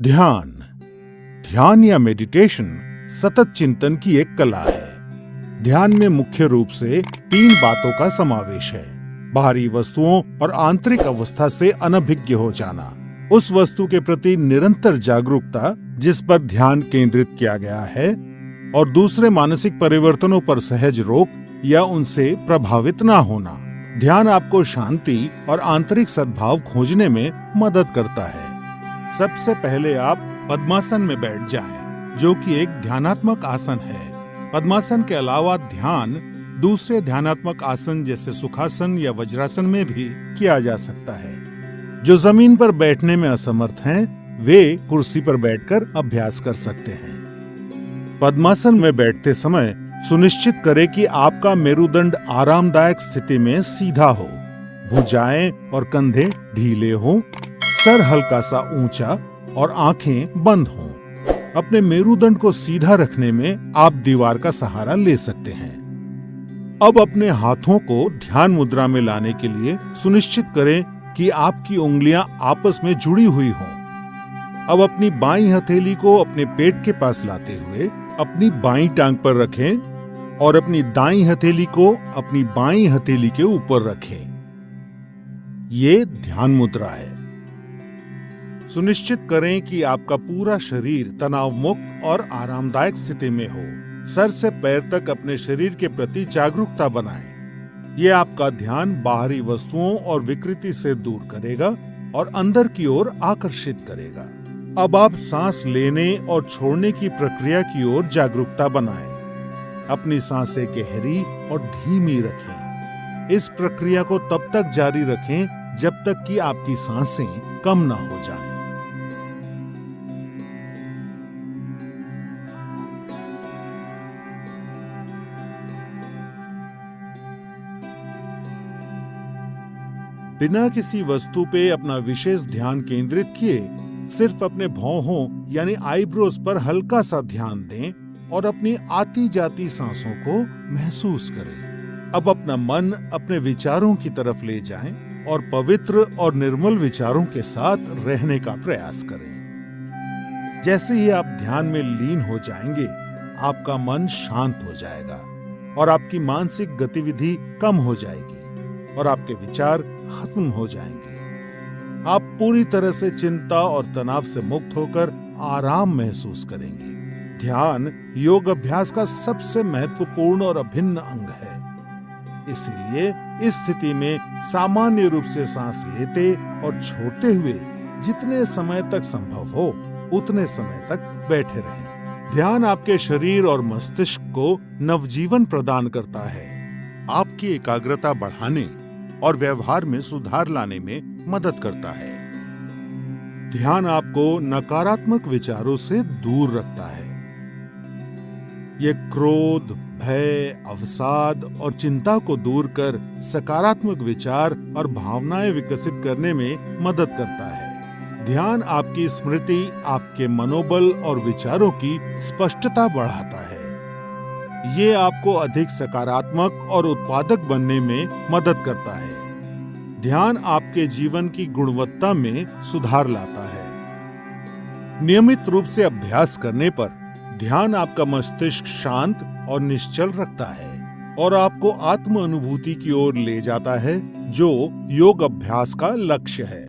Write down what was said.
ध्यान ध्यान या मेडिटेशन सतत चिंतन की एक कला है। ध्यान में मुख्य रूप से 3 बातों का समावेश है। बाहरी वस्तुओं और आंतरिक अवस्था से अनभिज्ञ हो जाना, उस वस्तु के प्रति निरंतर जागरूकता जिस पर ध्यान केंद्रित किया गया है, और दूसरे मानसिक परिवर्तनों पर सहज रोक या उनसे प्रभावित ना होना। ध्यान आपको शांति और आंतरिक सद्भाव खोजने में मदद करता है। सबसे पहले आप पद्मासन में बैठ जाएं, जो कि एक ध्यानात्मक आसन है। पद्मासन के अलावा ध्यान दूसरे ध्यानात्मक आसन जैसे सुखासन या वज्रासन में भी किया जा सकता है। जो जमीन पर बैठने में असमर्थ हैं, वे कुर्सी पर बैठकर अभ्यास कर सकते हैं। पद्मासन में बैठते समय सुनिश्चित करें कि आपका मेरुदंड आरामदायक स्थिति में सीधा हो, भुजाएं और कंधे ढीले हों, सर हल्का सा ऊंचा और आंखें बंद हों। अपने मेरुदंड को सीधा रखने में आप दीवार का सहारा ले सकते हैं। अब अपने हाथों को ध्यान मुद्रा में लाने के लिए सुनिश्चित करें कि आपकी उंगलियां आपस में जुड़ी हुई हों। अब अपनी बाईं हथेली को अपने पेट के पास लाते हुए अपनी बाईं टांग पर रखें और अपनी दाईं हथेली को अपनी बाईं हथेली के ऊपर रखें। ये ध्यान मुद्रा है। सुनिश्चित करें कि आपका पूरा शरीर तनाव मुक्त और आरामदायक स्थिति में हो। सर से पैर तक अपने शरीर के प्रति जागरूकता बनाएं। ये आपका ध्यान बाहरी वस्तुओं और विकृति से दूर करेगा और अंदर की ओर आकर्षित करेगा। अब आप सांस लेने और छोड़ने की प्रक्रिया की ओर जागरूकता बनाएं। अपनी सांसें गहरी और धीमी रखें। इस प्रक्रिया को तब तक जारी रखें जब तक कि आपकी सांसें कम ना हो जाएं। बिना किसी वस्तु पे अपना विशेष ध्यान केंद्रित किए सिर्फ अपने भौहों यानी आईब्रोज पर हल्का सा ध्यान दें और अपनी आती जाती सांसों को महसूस करें। अब अपना मन अपने विचारों की तरफ ले जाएं और पवित्र और निर्मल विचारों के साथ रहने का प्रयास करें। जैसे ही आप ध्यान में लीन हो जाएंगे, आपका मन शांत हो जाएगा और आपकी मानसिक गतिविधि कम हो जाएगी और आपके विचार खत्म हो जाएंगे। आप पूरी तरह से चिंता और तनाव से मुक्त होकर आराम महसूस करेंगे। ध्यान योग अभ्यास का सबसे महत्वपूर्ण और अभिन्न अंग है। इसीलिए इस स्थिति में सामान्य रूप से सांस लेते और छोड़ते हुए जितने समय तक संभव हो उतने समय तक बैठे रहें। ध्यान आपके शरीर और मस्तिष्क को नवजीवन प्रदान करता है, आपकी एकाग्रता बढ़ाने और व्यवहार में सुधार लाने में मदद करता है। ध्यान आपको नकारात्मक विचारों से दूर रखता है। ये क्रोध, भय, अवसाद और चिंता को दूर कर सकारात्मक विचार और भावनाएं विकसित करने में मदद करता है। ध्यान आपकी स्मृति, आपके मनोबल और विचारों की स्पष्टता बढ़ाता है। ये आपको अधिक सकारात्मक और उत्पादक बनने में मदद करता है। ध्यान आपके जीवन की गुणवत्ता में सुधार लाता है। नियमित रूप से अभ्यास करने पर ध्यान आपका मस्तिष्क शांत और निश्चल रखता है और आपको आत्म अनुभूति की ओर ले जाता है, जो योग अभ्यास का लक्ष्य है।